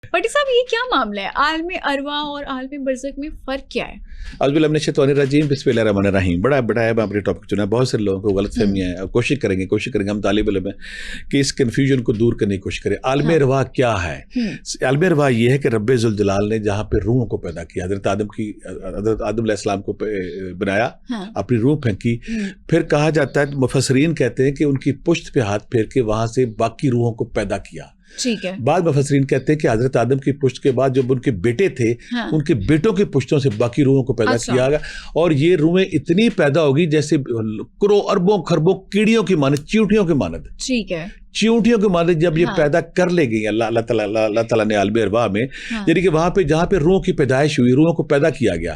But صاحب یہ کیا معاملہ ہے, عالم ارواح اور عالم برزخ میں فرق کیا ہے؟ اعوذ باللہ من الشیطان الرجیم, بسم اللہ الرحمن الرحیم. بڑا ہے اپنے ٹاپک چنا ہے. بہت سے لوگوں کو غلط فہمیاں ہیں. کوشش کریں گے ہم طالب علم ہیں کہ اس کنفیوژن کو دور کرنے کی کوشش کریں. عالم ارواح کیا ہے؟ عالم ارواح یہ ہے کہ رب ذوالجلال نے جہاں پہ روحوں کو پیدا کیا, حضرت آدم علیہ السلام کو بنایا, اپنی روح پھینکی, پھر کہا جاتا ہے, مفسرین کہتے ہیں کہ ان کی پشت پہ ہاتھ پھیر کے وہاں سے باقی روحوں کو پیدا کیا. ٹھیک ہے. بعض مفسرین کہتے ہیں کہ حضرت آدم کی پشت کے بعد جب ان کے بیٹے تھے, ان کے بیٹوں کی پشتوں سے باقی روحوں کو پیدا کیا گیا, اور یہ روحیں اتنی پیدا ہوگی جیسے کرو اربوں خربوں کیڑیوں کی مانند, چیونٹیوں کی مانند. ٹھیک ہے. چیونٹیوں کی مانند جب یہ پیدا کر لے گئی اللہ تعالیٰ نے عالم ارواح میں, یعنی کہ وہاں پہ جہاں پہ روحوں کی پیدائش ہوئی, روحوں کو پیدا کیا گیا.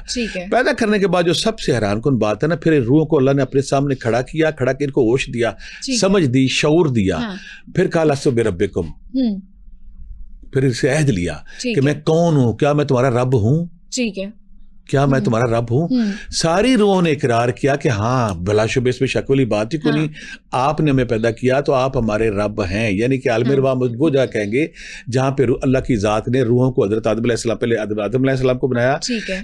پیدا کرنے کے بعد جو سب سے حیران کن بات ہے نا, پھر روحوں کو اللہ نے اپنے سامنے کھڑا کے ان کو ہوش دیا, سمجھ دی, شعور دیا, پھر کہا لستو بربکم, پھر اسے عہد لیا کہ میں کون ہوں, کیا میں تمہارا رب ہوں؟ ٹھیک ہے. کیا میں تمہارا رب ہوں؟ ساری روحوں نے اقرار کیا کہ ہاں, بلا شبہ اس میں شک والی بات ہی کوئی نہیں, آپ نے ہمیں پیدا کیا تو آپ ہمارے رب ہیں. یعنی کہ عالم ارواح وہ جگہ کہیں گے جہاں پہ اللہ کی ذات نے روحوں کو حضرت آدم علیہ السلام پہلے آدم علیہ السلام کو بنایا.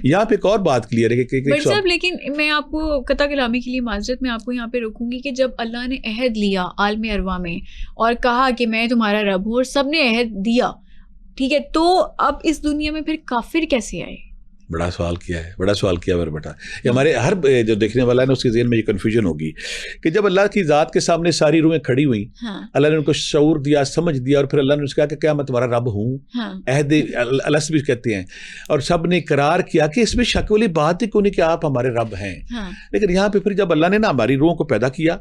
یہاں پہ ایک اور بات کلیئر ہے کہ لیکن میں آپ کو قطع کلامی کے لیے معذرت, میں آپ کو یہاں پہ روکوں گی کہ جب اللہ نے عہد لیا عالم ارواح میں اور کہا کہ میں تمہارا رب ہوں, اور سب نے عہد دیا, ٹھیک ہے, تو اب اس دنیا میں پھر کافر کیسے آئے؟ بڑا سوال کیا میرا بیٹا. یہ ہمارے ہر جو دیکھنے والا ہے نا اس کے ذہن میں یہ کنفیوژن ہوگی کہ جب اللہ کی ذات کے سامنے ساری روحیں کھڑی ہوئیں, اللہ نے ان کو شعور دیا, سمجھ دیا, اور پھر اللہ نے اس کہا کہ کیا میں تمہارا رب ہوں؟ عہد الست بھی کہتے ہیں, اور سب نے اقرار کیا کہ اس میں شک والی بات ہی کوئی نہیں کہ آپ ہمارے رب ہیں. لیکن یہاں پہ پھر جب اللہ نے نا ہماری روحوں کو پیدا کیا,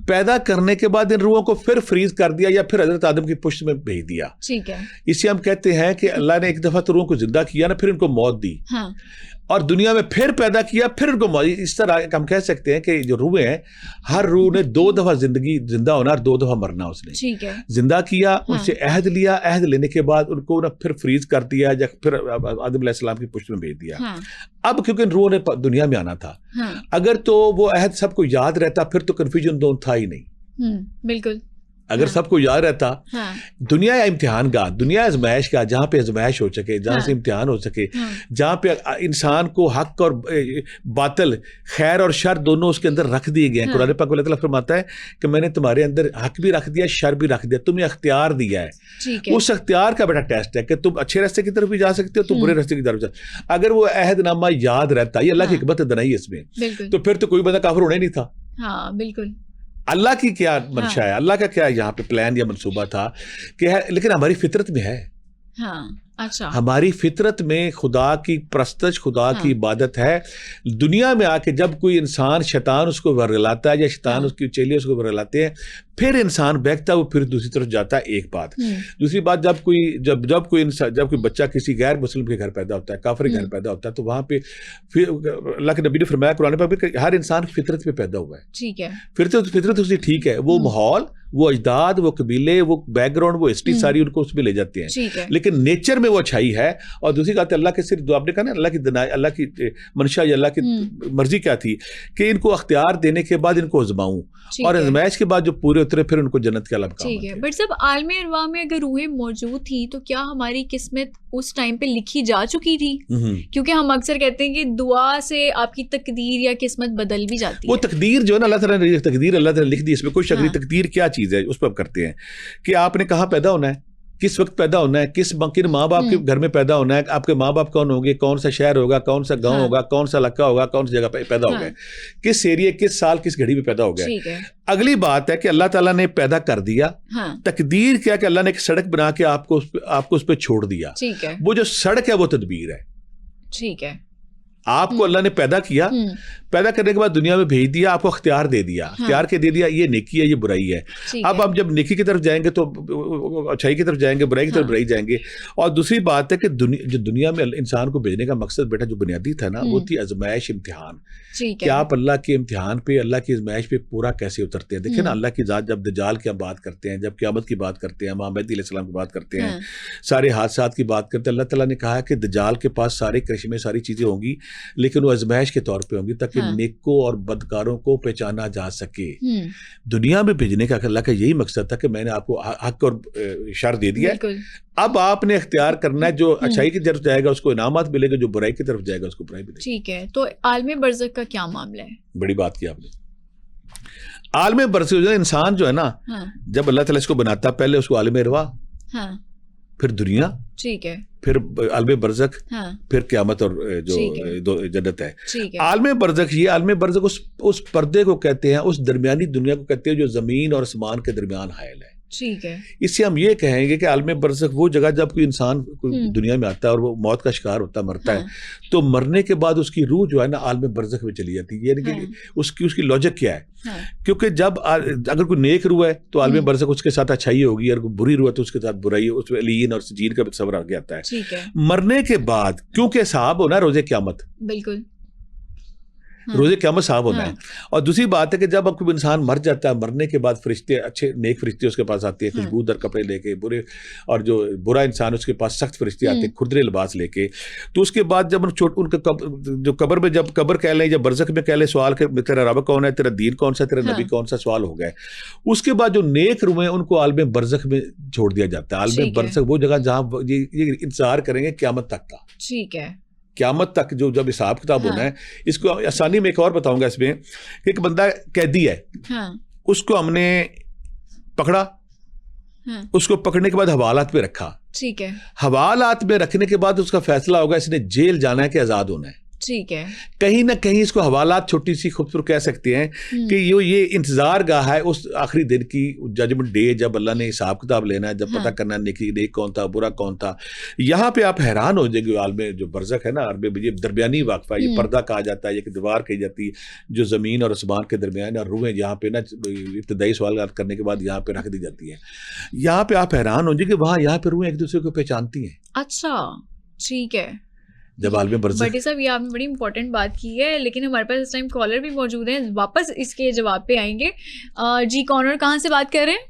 پیدا کرنے کے بعد ان روحوں کو پھر فریز کر دیا یا پھر حضرت آدم کی پشت میں بھیج دیا. ٹھیک ہے. اسے ہم کہتے ہیں کہ اللہ نے ایک دفعہ تو روحوں کو زندہ کیا نا, پھر ان کو موت دی, اور دنیا میں پھر پیدا کیا, پھر ان کو موت. اس طرح ہم کہہ سکتے ہیں کہ جو روحیں ہیں, ہر روح نے 2 دفعہ زندہ ہونا اور 2 دفعہ مرنا. اس نے زندہ کیا, ان سے عہد لیا, عہد لینے کے بعد ان کو پھر فریز کر دیا یا پھر آدم علیہ السلام کی پشت میں بھیج دیا. اب کیونکہ ان روحوں نے دنیا میں آنا تھا, اگر تو وہ عہد سب کو یاد رہتا پھر تو کنفیوژن تھا ہی نہیں. بالکل. اگر سب کو یاد رہتا, دنیا امتحان گاہ, دنیا آزمائش کا, جہاں پہ آزمائش ہو سکے, جہاں سے امتحان ہو سکے, جہاں پہ انسان کو حق اور باطل, خیر اور شر دونوں اس کے اندر رکھ دیے گئے ہیں. قرآن پاک اللہ تعالیٰ فرماتا ہے کہ میں نے تمہارے اندر حق بھی رکھ دیا, شر بھی رکھ دیا, تمہیں اختیار دیا ہے. اس اختیار کا بڑا ٹیسٹ ہے کہ تم اچھے راستے کی طرف بھی جا سکتے ہو, تم برے راستے کی طرف جا. اگر وہ عہد نامہ یاد رہتا, یہ اللہ کی حکمت دنائی اس میں, تو پھر تو کوئی بندہ کافر ہونا ہی نہیں تھا. ہاں بالکل. اللہ کی کیا منشا ہے, اللہ کا کیا یہاں پہ پلان یا منصوبہ تھا کہ لیکن ہماری فطرت میں ہے. ہماری فطرت میں خدا کی پرستش, خدا کی عبادت ہے. دنیا میں آ کے جب کوئی انسان, شیطان اس کو ورگلاتا ہے یا شیطان اس کی چیلے اس کو ورگلاتے ہیں, پھر انسان بہکتا ہے, وہ پھر دوسری طرف جاتا ہے. ایک بات. دوسری بات, جب کوئی بچہ کسی غیر مسلم کے گھر پیدا ہوتا ہے, کافر کے گھر پیدا ہوتا ہے, تو وہاں پہ اللہ کے نبی نے فرمایا قرآن پاک میں کہ ہر انسان فطرت پہ پیدا ہوا ہے. ٹھیک ہے. فطرت اس کی ٹھیک ہے, وہ ماحول, وہ اجداد, وہ قبیلے, وہ بیک گراؤنڈ, وہ ہسٹری ساری ان کو اس میں لے جاتے ہیں, لیکن نیچر میں وہ اچھائی ہے. اور دوسری بات اللہ کے صرف آپ نے کہا نا, اللہ کی منشا یا اللہ کی مرضی کیا تھی کہ ان کو اختیار دینے کے بعد ان کو آزماؤں, اور آزمائش کے بعد جو پورے اترے پھر ان کو جنت کے علم. ٹھیک ہے. بٹ جب عالم ارواح میں اگر روحیں موجود تھی تو کیا ہماری قسمت اس ٹائم پہ لکھی جا چکی تھی؟ کیونکہ ہم اکثر کہتے ہیں کہ دعا سے آپ کی تقدیر یا قسمت بدل بھی جاتی ہے. وہ تقدیر جو ہے نا, اللہ تعالیٰ نے تقدیر اللہ تعالیٰ نے لکھ دی, اس میں کوئی شک نہیں. تقدیر کیا چیز ہے اس پہ ہم کرتے ہیں کہ آپ نے کہاں پیدا ہونا ہے, کس وقت پیدا ہونا ہے, کن ماں باپ کے گھر میں پیدا ہونا ہے, آپ کے ماں باپ کون ہوں گے, کون سا شہر ہوگا, کون سا گاؤں ہوگا, کون سا علاقہ ہوگا, کون سی جگہ پہ پیدا ہو گئے, کس ایریے, کس سال, کس گھڑی میں پیدا ہو گئے. اگلی بات ہے کہ اللہ تعالیٰ نے پیدا کر دیا. تقدیر کیا کہ اللہ نے ایک سڑک بنا کے آپ کو اس پہ چھوڑ دیا. وہ جو سڑک ہے وہ تدبیر ہے. ٹھیک ہے. آپ کو اللہ نے پیدا کیا, پیدا کرنے کے بعد دنیا میں بھیج دیا, آپ کو اختیار دے دیا, اختیار کے دے دیا یہ نیکی ہے, یہ برائی ہے. اب آپ جب نیکی کی طرف جائیں گے تو اچھائی کی طرف جائیں گے, برائی کی طرف برائی جائیں گے. اور دوسری بات ہے کہ جو دنیا میں انسان کو بھیجنے کا مقصد بیٹا جو بنیادی تھا نا, وہ تھی آزمائش, امتحان. کہ آپ اللہ کے امتحان پہ, اللہ کی آزمائش پہ پورا کیسے اترتے ہیں. دیکھیں نا, اللہ کی ذات جب دجال کی ہم بات کرتے ہیں, جب قیامت کی بات کرتے ہیں, امام مہدی علیہ السلام کی بات کرتے ہیں, سارے حادثات کی بات کرتے ہیں, اللہ تعالیٰ نے کہا کہ دجال کے پاس سارے کرشمے, ساری چیزیں ہوں گی, لیکن وہ آزمائش کے طور پہ ہوں گی تاکہ کہ نیکوں اور بدکاروں کو پہچانا جا سکے. دنیا میں بھیجنے کا اللہ کا یہی مقصد تھا کہ میں نے آپ کو حق اور شر دے دیا ہے, اب آپ نے اختیار کرنا ہے, جو اچھائی کی طرف جائے گا اس کو انعامات ملے گا, جو برائی کی طرف جائے گا اس کو برائی ملے گی. ٹھیک ہے, تو عالم برزخ کا کیا معاملہ ہے؟ بڑی بات کی آپ نے. عالم برزخ انسان جو ہے نا, جب اللہ تعالیٰ اس کو بناتا ہے پہلے اس کو عالم ارواح, پھر دنیا, ٹھیک ہے, پھر عالم برزخ, پھر قیامت اور جو جنت ہے. عالم برزخ, یہ عالم برزخ اس پردے کو کہتے ہیں, اس درمیانی دنیا کو کہتے ہیں جو زمین اور آسمان کے درمیان حائل ہے. ٹھیک ہے, اس سے ہم یہ کہیں گے کہ عالم برزخ وہ جگہ جب کوئی انسان دنیا میں آتا ہے اور وہ موت کا شکار ہوتا ہے, مرتا ہے, تو مرنے کے بعد اس کی روح جو ہے نا عالم برزخ میں چلی جاتی ہے. یعنی کہ اس کی لاجک کیا ہے, کیونکہ جب اگر کوئی نیک روح ہے تو عالم برزخ اس کے ساتھ اچھائی ہوگی, اور کوئی بری روح ہے تو اس کے ساتھ برائی, اس میں علیین اور سجین کا تصور آگے آتا ہے. مرنے کے بعد کیونکہ حساب ہونا ہے روز قیامت, بالکل روزے قیامت صاحب ہونا ہے. اور دوسری بات ہے کہ جب اب کوئی انسان مر جاتا ہے, مرنے کے بعد فرشتے, اچھے نیک فرشتے اس کے پاس آتے ہیں خوشبودار کپڑے لے کے, برے اور جو برا انسان اس کے پاس سخت فرشتے آتے ہیں کھردرے لباس لے کے. تو اس کے بعد جب ان کا جو قبر میں, جب قبر کہہ لیں یا برزخ میں کہہ لیں, سوال کہ تیرا رب کون ہے, تیرا دین کون سا, تیرا نبی کون سا, سوال ہو گئے. اس کے بعد جو نیک روح ہیں ان کو عالم برزخ میں چھوڑ دیا جاتا ہے. عالم برزخ وہ جگہ جہاں یہ انتظار کریں گے قیامت تک کا. ٹھیک ہے, قیامت تک جو جب حساب کتاب ہونا ہے. اس کو آسانی میں ایک اور بتاؤں گا اس میں, کہ ایک بندہ قیدی ہے, اس کو ہم نے پکڑا, اس کو پکڑنے کے بعد حوالات پہ رکھا. ٹھیک ہے, حوالات میں رکھنے کے بعد اس کا فیصلہ ہوگا اس نے جیل جانا ہے کہ آزاد ہونا ہے. ٹھیک ہے, کہیں نہ کہیں اس کو حوالات چھوٹی سی خوبصورت کہہ سکتے ہیں کہ یہ انتظار گاہ ہے اس آخری دن کی, ججمنٹ ڈے, جب اللہ نے حساب کتاب لینا ہے, جب پتہ کرنا ہے نیک کون تھا, برا کون تھا. یہاں پہ آپ حیران ہو جائیں گے. عالم جو برزخ ہے نا, عربی میں یہ درمیانی واقفہ ہے, یہ پردہ کہا جاتا ہے, یہ دیوار کہی جاتی ہے جو زمین اور آسمان کے درمیان, اور روحیں یہاں پہ نا ابتدائی سوالات کرنے کے بعد یہاں پہ رکھ دی جاتی ہیں. یہاں پہ آپ حیران ہو جائیں کہ وہاں یہاں پہ روحیں ایک دوسرے کو پہچانتی ہیں. اچھا, ٹھیک ہے. جب عالم برزخ, بٹی صاحب یہ آپ نے بڑی امپورٹنٹ بات کی ہے, لیکن ہمارے پاس اس ٹائم کالر بھی موجود ہیں, واپس اس کے جواب پہ آئیں گے. جی کون اور کہاں سے بات کر رہے ہیں؟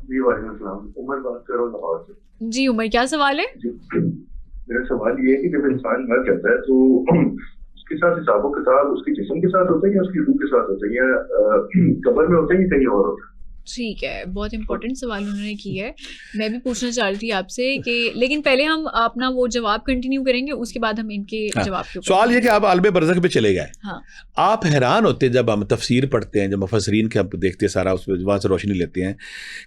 جی وعلیکم السلام, عمر بات کر رہا ہوں لاہور سے. جی عمر, کیا سوال ہے؟ میرا سوال یہ ہے کہ جب انسان مر جاتا ہے تو اس کے ساتھ حساب و کتاب اس کے جسم کے ساتھ ہوتا ہے یا اس کی روح کے ساتھ ہوتا ہے, یا قبر میں ہوتا ہے یا کہیں اور ہوتا ہے؟ ٹھیک ہے, بہت امپورٹنٹ سوال انہوں نے کی ہے. میں بھی پوچھنا چاہ رہی تھی آپ سے کہ, لیکن پہلے ہم اپنا وہ جواب کنٹینیو کریں گے, اس کے بعد ہم ان کے جواب کے سوال یہ کہ آپ عالم برزخ پہ چلے گئے. آپ حیران ہوتے ہیں جب ہم تفسیر پڑھتے ہیں, جب مفسرین کے ہم دیکھتے ہیں سارا, اس وہاں سے روشنی لیتے ہیں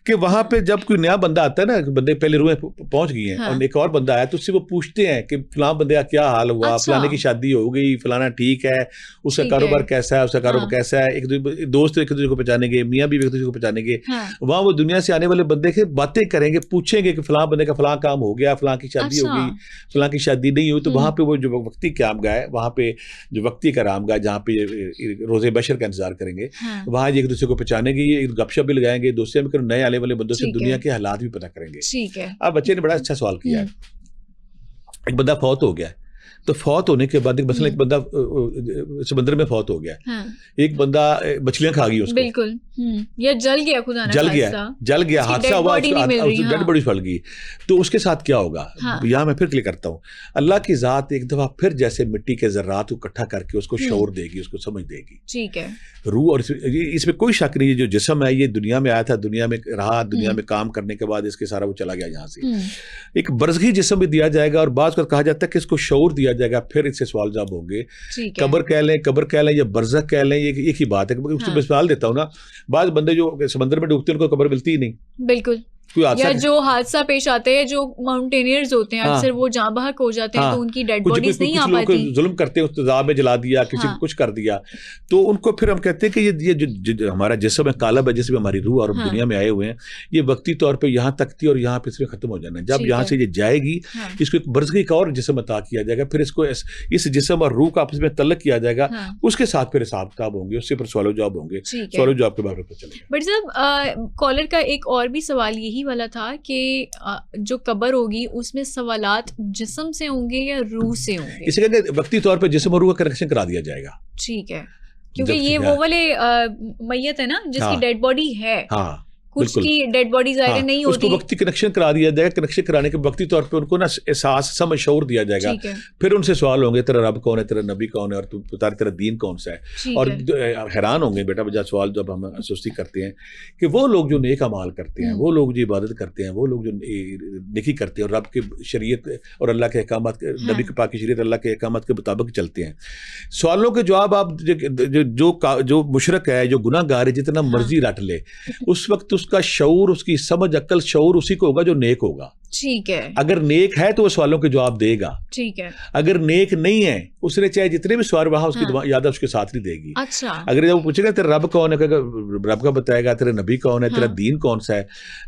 کہ وہاں پہ جب کوئی نیا بندہ آتا ہے نا, بندے پہلے روحیں پہنچ گئی ہیں اور ایک اور بندہ آیا, تو اس سے وہ پوچھتے ہیں کہ فلاں بندے کا کیا حال ہوا, فلانے کی شادی ہو گئی, فلانا ٹھیک ہے, اس کا کاروبار کیسا ہے, اس کا کاروبار کیسا ہے, ایک دوست ایک دوسرے کو پہچانیں گے, میاں بھی ایک دوسرے کو پہچانیں گے. وہاں دنیا سے آنے والے بندے کے باتیں کریں گے, پوچھیں گے کہ فلاں بندے کا فلاں کام ہو گیا, فلاں کی شادی ہو گئی, فلاں کی شادی نہیں ہوئی. تو وہاں پہ وہ جو وقتی قیام گاہ ہے, وہاں پہ جو وقتی کا رام گاہ جہاں پہ روز بشر کا انتظار کریں گے, وہاں ایک دوسرے کو پہچانیں گے, یہ گپ شپ بھی لگائیں گے, دوستیاں بھی کریں, نئے آنے والے بندوں سے دنیا کے حالات بھی پتہ کریں گے. اب بچے نے بڑا اچھا سوال کیا ہے. ایک بندہ فوت ہو گیا, تو فوت ہونے کے بعد مثلا ایک بندہ سمندر میں فوت ہو گیا, ایک بندہ مچھلیاں کھا گئی اس کو, بالکل, یا جل گیا, حادثہ ہوا, ڈیڈ باڈی پھٹ گئی, تو اس کے ساتھ کیا ہوگا؟ یہاں میں پھر کلک کرتا ہوں. اللہ کی ذات ایک دفعہ پھر جیسے مٹی کے ذرات کو اکٹھا کر کے اس کو شعور دے گی, اس کو سمجھ دے گی. ٹھیک ہے, روح, اور اس میں کوئی شک نہیں ہے, جو جسم ہے یہ دنیا میں آیا تھا, دنیا میں رہا, دنیا میں کام کرنے کے بعد اس کے سارا وہ چلا گیا یہاں سے. ایک برزخی جسم بھی دیا جائے گا, اور بعض کو کہا جاتا ہے کہ اس کو شعور دیا جائے گا, پھر اس سے سوال جواب ہوں گے. قبر کہہ لیں یا برزخ کہہ لیں, یہ ایک ہی بات ہے. اس کو مثال دیتا ہوں نا, بعض بندے جو سمندر میں ڈوبتے ہیں ان کو قبر ملتی ہی نہیں. بالکل, یا جو حادثہ پیش آتے ہیں, جو ماؤنٹینئرز ہوتے ہیں اکثر وہ جہاں بحق ہو جاتے ہیں, تو ان کی ڈیڈ باڈیز نہیں آ پاتی. ظلم کرتے ہیں, تیزاب میں جلا دیا, کسی کو کچھ کر دیا, تو ان کو پھر ہم کہتے ہیں کہ یہ جو ہمارا جسم ہے, قالب ہے جس میں ہماری روح اور دنیا میں آئے ہوئے ہیں, یہ وقتی طور پہ یہاں تک تھی اور یہاں پہ اس میں ختم ہو جانا ہے. جب یہاں سے یہ جائے گی, اس کو ایک برزخی ایک اور جسم عطا کیا جائے گا, پھر اس کو اس جسم اور روح کا آپس میں تعلق کیا جائے گا, اس کے ساتھ پھر حساب کتاب ہوں گے, اس سے پھر سوال و جواب ہوں گے. سوال و جواب کے بارے میں چلے گا. بٹ صاحب, کالر کا ایک اور بھی سوال یہی والا تھا کہ جو قبر ہوگی اس میں سوالات جسم سے ہوں گے یا روح سے ہوں گے؟ اسے کہتے ہیں وقتی طور پہ جسم اور روح کا کنیکشن کرا دیا جائے گا. ٹھیک ہے, کیونکہ یہ وہ والے میت ہے نا جس کی ڈیڈ باڈی ہے, کچھ کی ڈیڈ باڈی ظاہر نہیں اس کو ہوتی, وقتی کنیکشن کرا دیا جائے گا. کنیکشن کرانے کے وقتی طور پہ ان کو نا احساس سمجھ شعور دیا جائے گا. پھر ان سے سوال ہوں گے تیرا رب کون ہے, تیرا نبی کون ہے, اور تو بتا تیرا دین کون سا ہے. اور حیران ہوں گے بیٹا بجا سوال جب ہم سستی کرتے ہیں کہ وہ لوگ جو نیک اعمال کرتے ہیں, وہ لوگ جو عبادت کرتے ہیں, وہ لوگ جو نیکی کرتے ہیں اور رب کی شریعت اور اللہ کے احکامات, نبی کے پاک کی شریعت اللہ کے احکامات کے مطابق چلتے ہیں. سوالوں کے جواب آپ جو مشرک ہے, جو گناہ گار ہے, جتنا مرضی رٹ لے, اس وقت اس کا شعور, اس کی سمجھ, عقل, شعور اسی کو ہوگا جو نیک ہوگا. ٹھیک ہے. اگر نیک ہے تو وہ سوالوں کے جواب دے گا. ٹھیک ہے. اگر نیک نہیں ہے, اس نے چاہے جتنے بھی سوال وہاں اس کی یاد اس کے ساتھ نہیں دے گی. اچھا. اگر جب وہ پوچھے گا تیرا رب کون ہے, رب کا بتائے گا, تیرا نبی کون ہے, تیرا دین کون سا ہے,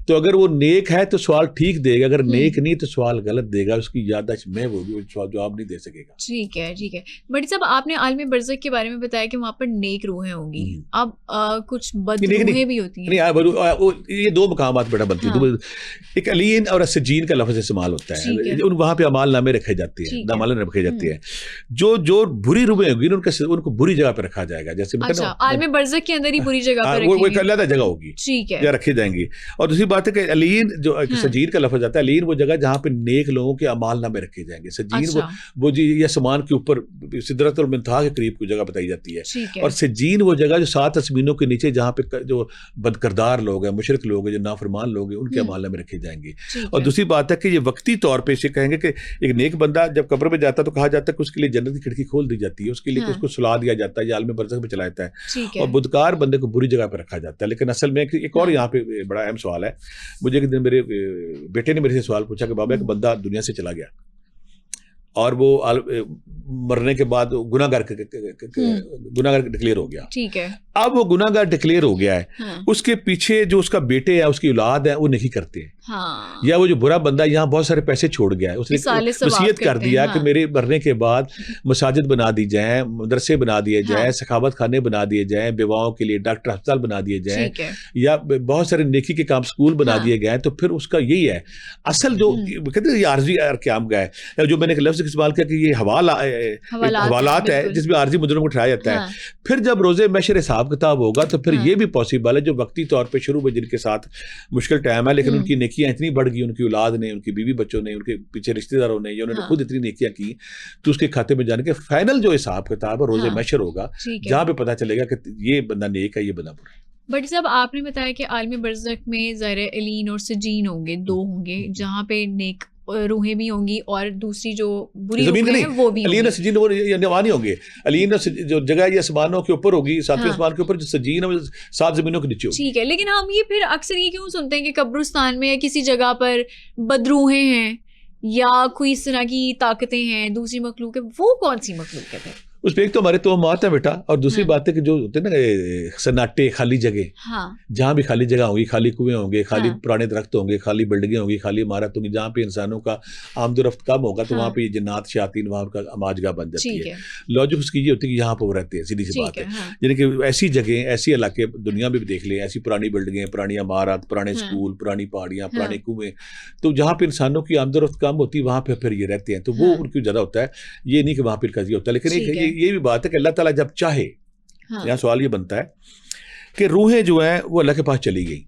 تو اگر وہ نیک ہے تو سوال ٹھیک دے گا, اگر نیک نہیں تو سوال غلط دے گا, اس کی یادداشت میں وہ سوال جواب نہیں دے سکے گا. ٹھیک ہے. ٹھیک ہے. بٹ صاحب آپ نے عالم برزخ کے بارے میں بتایا کہ وہاں پر نیک روحیں ہوں گی, اب کچھ بد روحیں بھی ہوتی ہیں. یہ دو مقامات بیٹا بنتی ہیں. ایک علین اور سجین کا لفظ استعمال ہوتا ہے, وہاں پہ اعمال نامے رکھے جاتے ہیں, نامال رکھے جاتے ہیں. جو بری روحیں ہوگی ان کو بری جگہ پہ رکھا جائے گا. جیسے عالم برزخ کے اندر ہی بری جگہ پہ وہ ایک علیحدہ جگہ ہوگی, یا رکھے جائیں گی. اور دوسری بات ہے کہ علین جو سجین کا لفظ آتا ہے, علین وہ جگہ جہاں پہ نیک لوگوں کے اعمال نامے رکھے جائیں گے. سجین وہ جی یا سمان کے اوپر سدرۃ المنتہا کے قریب کوئی جگہ بتائی جاتی ہے. اور سجین وہ جگہ جو 7 آسمینوں کے نیچے جہاں پہ جو بدکردار لوگ ہیں, مشرک لوگ ہیں, جو نافرمان لوگ ہیں, ان کے اعمال نامے رکھے جائیں گے. اور دوسری بات ہے کہ یہ وقتی طور پہ اسے کہیں گے کہ ایک نیک بندہ جب قبر میں جاتا ہے تو کہا جاتا ہے کہ اس کے لیے جنت کی کھڑکی کھول دی جاتی ہے, اس کے لیے اس کو سلا دیا جاتا ہے, یا عالم برزخ میں چلا جاتا ہے. اور بدکار بندے کو بری جگہ پہ رکھا جاتا ہے. لیکن اصل میں ایک اور یہاں پہ بڑا اہم سوال ہے. مجھے ایک دن میرے بیٹے نے میرے سے سوال پوچھا کہ بابا ایک بندہ دنیا سے چلا گیا اور وہ مرنے کے بعد گناہ گار ڈکلیئر ہو گیا. ٹھیک ہے. اب وہ گناہ گار ڈکلیئر ہو گیا ہے, اس کے پیچھے جو اس کا بیٹے ہے, اس کی اولاد ہے, وہ نہیں کرتے ہیں. یا وہ جو برا بندہ یہاں بہت سارے پیسے چھوڑ گیا ہے, اس نے وصیت کر دیا کہ میرے مرنے کے بعد مساجد بنا دی جائیں, مدرسے بنا دیے جائیں, سخاوت خانے بنا دیے جائیں, بیواؤں کے لیے ڈاکٹر ہسپتال بنا دیے جائیں, یا بہت سارے نیکی کے کام سکول بنا دیے گئے. تو پھر اس کا یہی ہے اصل جو کہتے ہیں یہ عارضی قیام کا ہے, جو میں نے ایک لفظ استعمال کیا کہ یہ حوالات ہے جس میں عارضی مجرم کو اٹھایا جاتا ہے. پھر جب روزے محشر حساب کتاب ہوگا تو پھر یہ بھی پاسبل ہے جو وقتی طور پہ شروع میں جن کے ساتھ مشکل ٹائم ہے, لیکن ان کی نیکیاں اتنی بڑھ گئی, ان کی اولاد نے, ان کی بیوی بچوں نے, ان کے پیچھے رشتہ داروں نے, یا انہوں نے خود اتنی نیکیاں کی, تو اس کے کھاتے میں جانے کے فائنل جو حساب کتاب ہے روزے محشر ہوگا, جہاں پہ پتہ چلے گا کہ یہ بندہ نیک ہے, یہ بندہ برا ہے. بٹ صاحب آپ نے بتایا کہ عالم برزخ میں ظاہر علین اور سجین ہوں گے, 2 ہوں گے, جہاں پہ نیک روحیں بھی ہوں گی اور دوسری جو بری روحیں ہیں وہ بھی. علین اور سجین وہ نہیں ہوں گے. علین جو جگہ یہ آسمانوں کے اوپر ہوگی, 7ویں آسمان کے اوپر, جو سجین ہے 7 زمینوں کے نیچے ہوگی. ٹھیک ہے. لیکن ہم یہ پھر اکثر یہ کیوں سنتے ہیں کہ قبرستان میں یا کسی جگہ پر بدروحیں ہیں یا کوئی اس طرح کی طاقتیں ہیں, دوسری مخلوق ہے, وہ کون سی مخلوق ہے؟ اس پہ ایک تو ہمارے توہمات ہیں بیٹا, اور دوسری بات ہے کہ جو ہوتے ہیں نا سناٹے, خالی جگہ, جہاں بھی خالی جگہ ہوگی, خالی کنویں ہوں گے, خالی پرانے درخت ہوں گے, خالی بلڈنگیں ہوں گی, خالی عمارت ہوگی, جہاں پہ انسانوں کا آمد و رفت کم ہوگا, تو وہاں پہ یہ جنات شیاطین وہاں کا ماجگاہ بن جاتی ہے. لاجک اس کی یہ ہوتی ہے کہ یہاں پہ وہ رہتے ہیں, سیدھی سی بات ہے. یعنی کہ ایسی جگہیں, ایسی علاقے دنیا میں بھی دیکھ لیں, ایسی پرانی بلڈنگیں, پرانی عمارت, پرانے اسکول, پرانی پہاڑیاں, پرانے کنویں, تو جہاں پہ انسانوں کی آمد و رفت کم ہوتی ہے وہاں پہ پھر یہ رہتے ہیں. تو وہ ان کی زیادہ ہوتا ہے, یہ نہیں کہ وہاں پہ قضیہ ہوتا ہے. لیکن یہ بھی بات ہے کہ اللہ تعالیٰ جب چاہے, یہاں سوال یہ بنتا ہے کہ روحیں جو ہیں وہ اللہ کے پاس چلی گئی,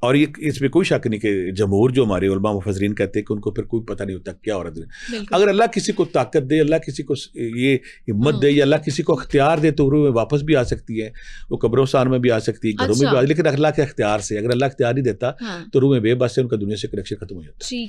اور یہ اس میں کوئی شک نہیں کہ جمہور جو ہمارے علماء مفسرین کہتے ہیں کہ ان کو پھر کوئی پتہ نہیں ہوتا کیا ہو رہا ہے. اگر اللہ کسی کو طاقت دے, اللہ کسی کو یہ ہمت دے, یا اللہ کسی کو اختیار دے, تو روح واپس بھی آ سکتی ہے, وہ قبرستان میں بھی آ سکتی ہے, گھروں میں بھی آ, لیکن اللہ کے اختیار سے. اگر اللہ اختیار نہیں دیتا تو روح بے بس سے ان کا دنیا سے کنیکشن ختم ہو جاتا ہے.